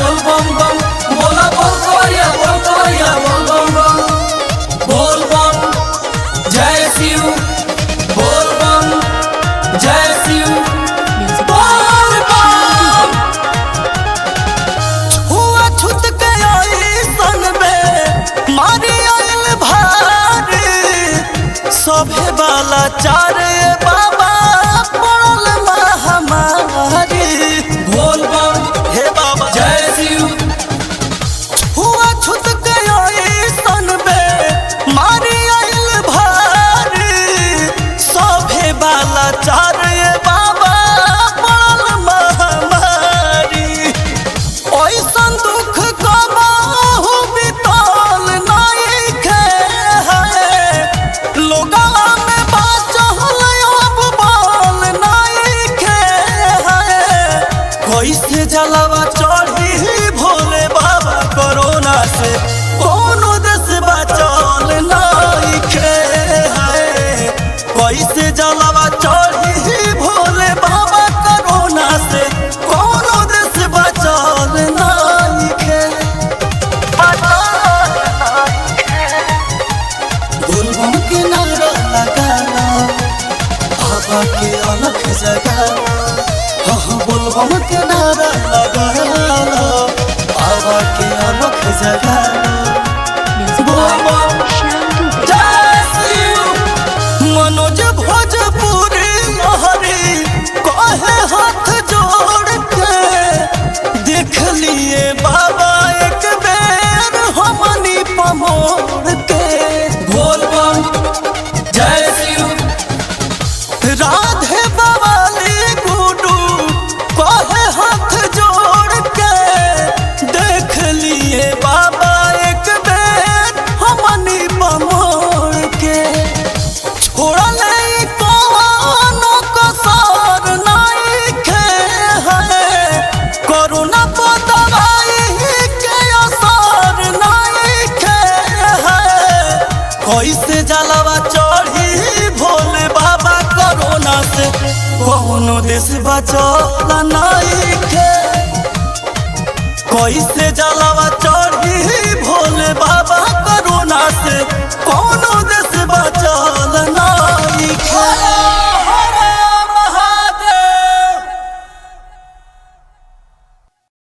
बोल बम बम बोला बोल कवरिया बोल बम बम बोल बम जय शिव बोल बम जय शिव बोल बम। हुआ छुत के सन में मारी आयल भारी सभे वाला चारे बाबा पड़ल महामारी बोल बम हे बाबा जय शिव। हुआ छुत के सन में मारी आयल भारी सभे वाला चारे बाबा पड़ल महामारी ऐसन दुख कबाहू बितल नइखे लोगवा में बाचल अब बल नइखे कैसे जलवा चढ़ी भोले बाबा कोरोना से कोनो देश बचल नइखे कैसे जलवा चढ़ी भोले बाबा कोरोना से कोनो देश बचल नइखे बोलबम के नारा लगाना बाबा के अलग जगह बोलबम के नारा लगाना बाबा के अलग जगह बोल बम जय शिव। मनोज भोजपुरी लहरी कहे हाथ जोड़ के देख लिए बाबा एक बेर हमनी पमोड़ के बोल बम जय शिव। राधे बवाली गुडू कहे हाथ जोड़ के देख लिए बाबा एक बेर हमनी पमोड़ के छोड़ले कोनो कसर नइखे कोरोना पर दवाई के असर नइखे कैसे जलवा चढ़ी भोले बाबा कोरोना से कोनो देश बचल नइखे कैसे जलवा